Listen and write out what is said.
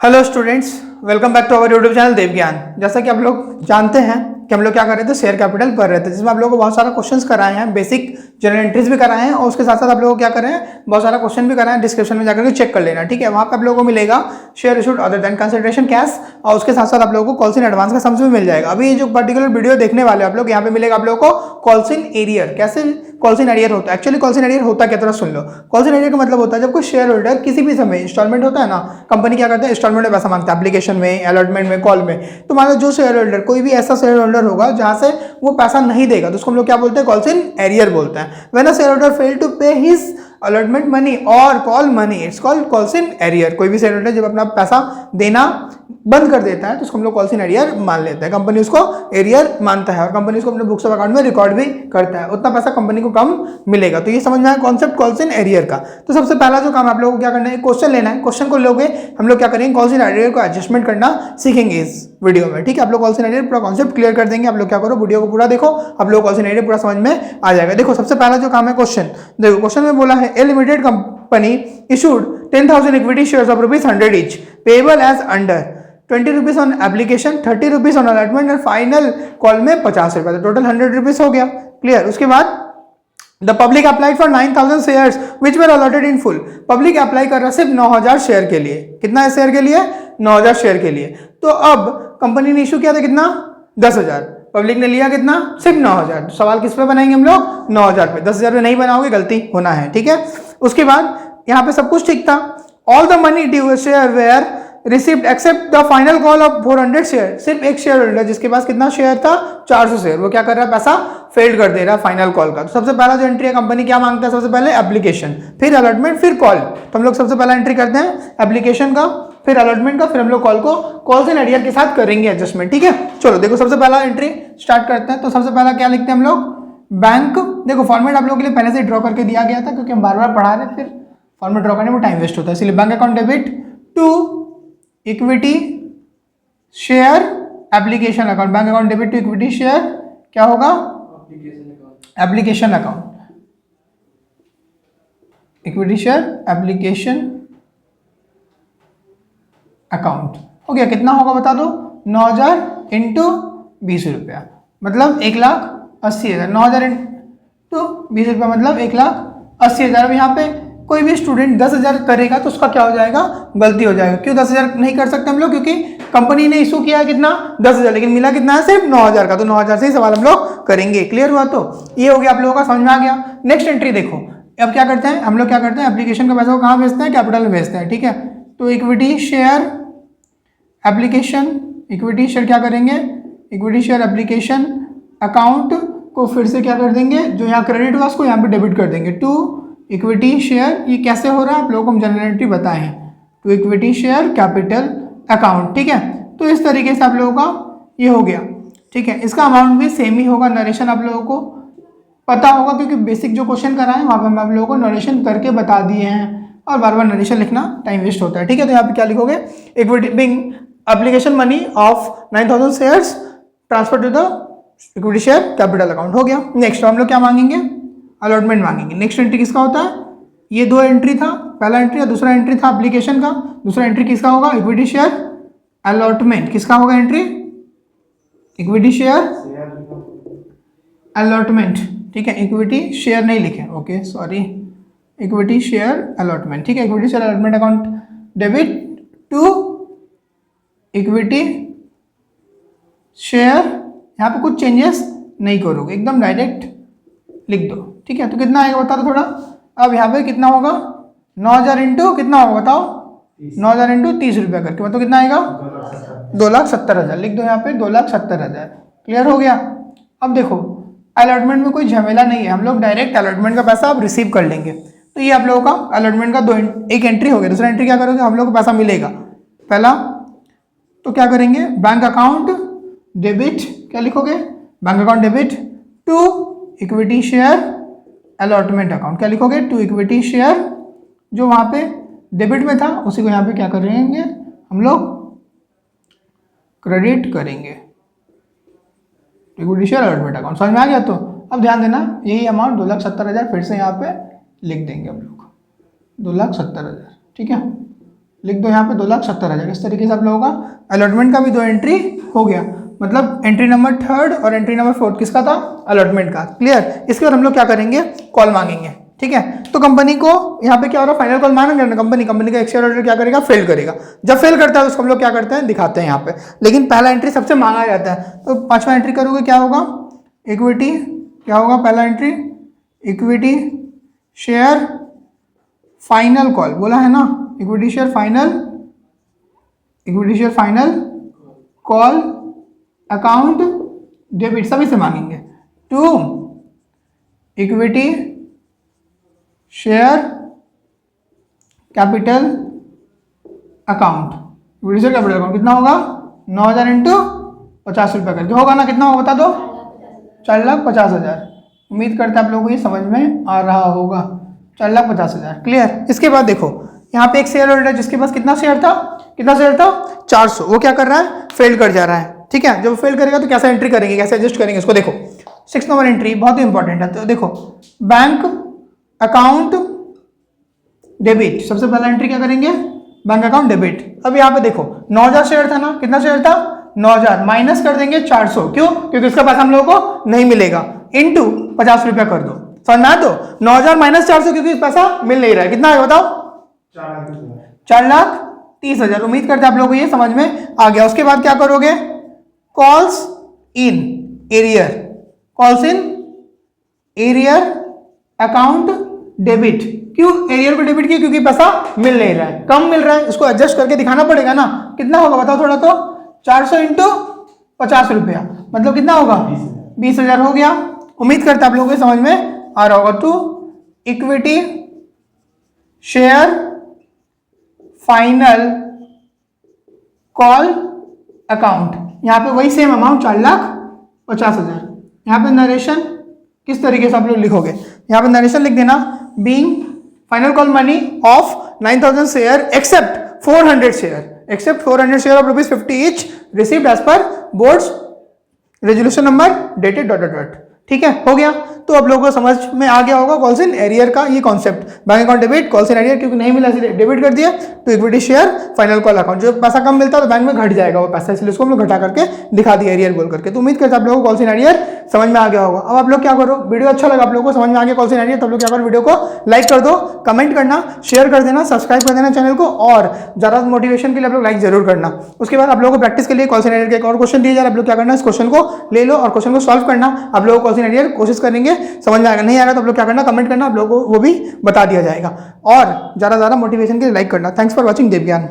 Hello students, welcome back to our YouTube channel Dev Gyan. जैसा कि आप लोग जानते हैं कि हम लोग क्या कर रहे थे, शेयर कैपिटल पढ़ रहे थे, जिसमें आप लोगों को बहुत सारा क्वेश्चंस कराए हैं, बेसिक जनरल एंट्रीज भी कराए हैं और उसके साथ साथ आप लोगों को क्या कर रहे हैं, बहुत सारा क्वेश्चन भी कराए हैं। डिस्क्रिप्शन में जाकर के चेक कर लेना, ठीक है। वहाँ पे आप लोगों को मिलेगा share issued other than consideration cash, और उसके साथ साथ आप लोगों को कॉल्स इन एडवांस का सम्स भी मिल जाएगा। अभी ये जो पर्टिकुलर वीडियो देखने वाले आप लोग, यहाँ पे मिलेगा आप लोगों को कॉल्स इन एरियर। कैसे कॉल्स इन एरियर होता है? एक्चुअली कॉल्स इन एरियर होता क्या, तरह सुन लो। कॉल्स इन एरियर का मतलब होता है जब कोई शेयर होल्डर किसी भी समय इंस्टॉलमेंट होता है ना, कंपनी क्या करता है, इंस्टॉलमेंट में पैसा मांगता है, एप्लीकेशन में, अलॉटमेंट में, कॉल में। तो मान लो जो शेयर होल्डर, कोई भी ऐसा शेयर होल्डर होगा जहां से वो पैसा नहीं देगा, तो उसको हम लोग क्या बोलते हैं, कॉल्स इन एरियर बोलते हैं। When a shareholder fail to pay his allotment money और call money, it's called calls in arrear. कोई भी शेयर होल्डर जब अपना पैसा देना बंद कर देता है तो उसको हम लोग कॉल्स इन एरियर मान लेते हैं। कंपनी उसको एरियर मानता है और कंपनी उसको अपने बुक्स ऑफ अकाउंट में रिकॉर्ड भी करता है। उतना पैसा कंपनी को कम मिलेगा। तो ये समझ में आया कॉन्सेप्ट कॉल्स इन एरियर का। तो सबसे पहला जो काम आप लोगों को क्या करना है, क्वेश्चन लेना है। क्वेश्चन को लोगे, हम लोग क्या करेंगे, कॉल्स इन एरियर को एडजस्टमेंट करना सीखेंगे इस वीडियो में, ठीक है। आप लोग कॉल्स इन एरियर पूरा कॉन्सेप्ट क्लियर कर देंगे। आप लोग क्या करो, वीडियो को पूरा देखो, आप लोग कॉल्स इन एरियर पूरा समझ में आ जाएगा। देखो सबसे पहला जो काम है, क्वेश्चन देखो। क्वेश्चन में बोला है, a limited company issued 10,000 equity shares of ₹100 each, payable as under 20 rupees on application, 30 rupees on allotment और फाइनल कॉल में 50 रुपए, तो टोटल 100 रुपीज हो गया। क्लियर। उसके बाद the public apply for 9,000 shares which were allotted in full. Public apply कर रहा है सिर्फ 9,000 शेयर के लिए। कितना शेयर के लिए? 9,000 शेयर के लिए। तो अब कंपनी ने इशू किया था कितना, 10,000। पब्लिक ने लिया कितना, सिर्फ 9,000। तो सवाल किस पे बनाएंगे हम लोग, 9,000 पे। 10,000 पे नहीं बनाओगे, गलती होना है, ठीक है। उसके बाद यहाँ पे सब कुछ ठीक था। All the money due share were received except the final call of 400 share. सिर्फ एक शेयर होल्डर जिसके पास कितना शेयर था, 400 शेयर, वो क्या कर रहा है, पैसा फेल्ड कर दे रहा है फाइनल कॉल का। तो सबसे पहला जो एंट्री है, कंपनी क्या मांगता है, सबसे पहले एप्लीकेशन, फिर अलॉटमेंट, फिर कॉल। तो हम लोग सबसे पहला एंट्री करते हैं एप्लीकेशन का, फिर अलॉटमेंट का, फिर हम लोग कॉल को कॉल्स इन एरियर के साथ करेंगे एडजस्टमेंट, ठीक है। चलो देखो सबसे पहला एंट्री स्टार्ट करते हैं। तो सबसे पहला क्या लिखते हैं हम लोग, बैंक। देखो फॉर्मेट आप लोगों के लिए पहले से ड्रॉ करके दिया गया था, क्योंकि हम बार बार पढ़ा रहे, फिर फॉर्मेट ड्रॉ करने में टाइम वेस्ट होता है, इसलिए bank account debit to equity share application account. Bank account debit to equity share क्या होगा, application account, equity share application account. हो गया। कितना होगा बता दो, 9,000 इंटू 20 रुपया, मतलब 1,80,000। 9,000 इंटू 20 रुपया मतलब 1,80,000। अब यहाँ पे कोई भी स्टूडेंट 10,000 करेगा तो उसका क्या हो जाएगा, गलती हो जाएगा। क्यों 10,000 नहीं कर सकते हम लोग, क्योंकि कंपनी ने इशू किया है कितना, 10,000, लेकिन मिला कितना है, सिर्फ 9,000 का। तो 9,000 से ही सवाल हम लोग करेंगे। क्लियर हुआ? तो ये हो गया, आप लोगों का समझ में आ गया। नेक्स्ट एंट्री देखो। अब क्या करते हैं हम लोग, क्या करते हैं, एप्लीकेशन का पैसा को कहाँ भेजते हैं, कैपिटल में भेजते हैं, ठीक है। तो equity share application, equity share क्या करेंगे, इक्विटी शेयर एप्लीकेशन अकाउंट को फिर से क्या कर देंगे, जो यहाँ क्रेडिट हुआ उसको यहाँ पे डेबिट कर देंगे टू इक्विटी शेयर। ये कैसे हो रहा है, आप लोगों को हम जनरल एंट्री बताएं, to equity share capital account, ठीक है। तो इस तरीके से आप लोगों का ये हो गया, ठीक है। इसका अमाउंट भी सेम ही होगा। नरेशन आप लोगों को पता होगा, क्योंकि बेसिक जो क्वेश्चन कराए वहाँ पर हम आप लोगों को नरेशन करके बता दिए हैं, और बार बार नरेशन लिखना टाइम वेस्ट होता है, ठीक है। तो यहाँ पे क्या लिखोगे, equity being application money of 9,000 shares transfer to the equity share capital account. हो गया। नेक्स्ट हम लोग क्या मांगेंगे, अलॉटमेंट मांगेंगे। नेक्स्ट एंट्री किसका होता है, ये दो एंट्री था, पहला एंट्री और दूसरा एंट्री था एप्लीकेशन का। दूसरा एंट्री किसका होगा, इक्विटी शेयर अलॉटमेंट। किसका होगा एंट्री, इक्विटी शेयर अलॉटमेंट, ठीक है। इक्विटी शेयर नहीं लिखे, okay sorry, equity share allotment, ठीक है। Equity share allotment account debit to equity share. यहाँ पे कुछ चेंजेस नहीं करोगे, एकदम डायरेक्ट लिख दो, ठीक है। तो कितना आएगा बता दो थोड़ा। अब यहाँ पे कितना होगा, 9,000 इंटू कितना होगा बताओ, 9,000 इंटू 30 रुपया करके, मतलब कितना आएगा, 2,70,000। लिख दो यहाँ पे 2,70,000। क्लियर हो गया। अब देखो अलॉटमेंट में कोई झमेला नहीं है, हम लोग डायरेक्ट अलॉटमेंट का पैसा अब रिसीव कर लेंगे। तो ये आप लोगों का अलॉटमेंट का एक एंट्री हो गया। दूसरा एंट्री क्या करोगे, हम लोग को पैसा मिलेगा। पहला तो क्या करेंगे, बैंक अकाउंट डेबिट, क्या लिखोगे, bank account debit to equity share allotment account. क्या लिखोगे, टू इक्विटी शेयर, जो वहाँ पे डेबिट में था उसी को यहाँ पे क्या करेंगे हम लोग, क्रेडिट करेंगे, इक्विटी शेयर अलॉटमेंट अकाउंट। समझ में आ गया? तो अब ध्यान देना, यही अमाउंट 2,70,000 फिर से यहाँ पे लिख देंगे हम लोग, 2,70,000, ठीक है। लिख दो यहाँ पे 2,70,000। इस तरीके से आप लोगों का अलॉटमेंट का भी 2 एंट्री हो गया। मतलब एंट्री नंबर 3 और एंट्री नंबर 4 किसका था? अलॉटमेंट का। क्लियर। इसके बाद हम लोग क्या करेंगे? कॉल मांगेंगे। ठीक है, तो कंपनी को यहाँ पे क्या हो रहा है? फाइनल कॉल मांगेंगे ना कंपनी का एक शेयर होल्डर क्या करेगा? फेल करेगा। जब फेल करता है तो उसको हम लोग क्या करते हैं? दिखाते हैं यहाँ पे। लेकिन पहला एंट्री सबसे मांगा जाता है, तो 5वां एंट्री करोगे क्या होगा? इक्विटी क्या होगा? पहला entry equity share final call बोला है ना, equity share final call account debit सभी से मांगेंगे to equity share capital account. Equity share capital account कितना होगा? 9,000 इंटू 50 रुपये करके होगा ना। कितना होगा बता दो? 4,50,000। उम्मीद करते हैं आप लोगों को ये समझ में आ रहा होगा। 4,50,000। क्लियर। इसके बाद देखो यहाँ पे एक शेयर होल्डर जिसके पास कितना शेयर था? 400। वो क्या कर रहा है? फेल कर जा रहा है। ठीक है, जब फेल करेगा तो कैसे एंट्री करेंगे, कैसे एडजस्ट करेंगे इसको? देखो 6 नंबर एंट्री बहुत ही इंपॉर्टेंट है। तो देखो बैंक अकाउंट डेबिट, सबसे पहला एंट्री क्या करेंगे? Bank account debit. अब यहाँ पे देखो 9,000 शेयर था ना, कितना शेयर था? 9,000 माइनस कर देंगे 400। क्यों? क्योंकि इसका पैसा हम लोगों को नहीं मिलेगा। इनटू 50 रुपया कर दो। समझ में आ? दो 9,000 माइनस 400 क्योंकि पैसा मिल नहीं रहा है। कितना है बताओ? 4,30,000। उम्मीद करते हैं आप लोगों को ये समझ में आ गया। उसके बाद क्या करोगे? Calls in arrear account debit. क्यों एरियर को डेबिट किया? क्योंकि पैसा मिल नहीं रहा है, कम मिल रहा है। इसको एडजस्ट करके दिखाना पड़ेगा ना। कितना होगा बताओ थोड़ा तो? 400 इंटू 50 रुपया मतलब कितना होगा? 20,000 हो गया। उम्मीद करते हैं आप लोगों को समझ में आ रहा होगा। To equity share final call account. यहाँ पे वही सेम अमाउंट 4,50,000। यहाँ पे नरेशन किस तरीके से आप लोग लिखोगे? यहाँ पे नरेशन लिख देना being final call money of 9,000 share except 400 share of ₹50 each received as per board's resolution number dated ... ठीक है, हो गया। तो आप लोगों को समझ में आ गया होगा कॉल्स इन एरियर का ये concept. Bank account debit, calls in arrear क्योंकि नहीं मिला इसलिए डेबिट कर दिया। तो equity share final call account, जो पैसा कम मिलता है तो बैंक में घट जाएगा वो पैसा, इसलिए उसको हम लोग घटा करके दिखा दिया एरियर बोल करके। तो उम्मीद करते हैं आप लोगों को कॉल्स इन एरियर समझ में आ गया होगा। अब आप लोग क्या करो? वीडियो अच्छा लगा आप लोगों को, समझ में आ गया कॉल्स इन एरियर, तो आप लोग क्या करो? वीडियो को लाइक कर दो, कमेंट करना, शेयर कर देना, सब्सक्राइब कर देना चैनल को, और ज़्यादा मोटिवेशन के लिए आप लोग लाइक जरूर करना। उसके बाद आप लोगों को प्रैक्टिस के लिए कॉल्स इन एरियर का एक और क्वेश्चन दिया जा रहा है। आप लोग क्या करना? इस क्वेश्चन को ले लो और क्वेश्चन को सॉल्व करना। आप लोगों को कॉल्स इन एरियर कोशिश करेंगे, समझ में आएगा। नहीं आएगा तो आप लोग क्या करना? कमेंट करना, आप लोगों को वो भी बता दिया जाएगा। और ज़्यादा मोटिवेशन के लिए लाइक करना। Thanks for watching देवज्ञान।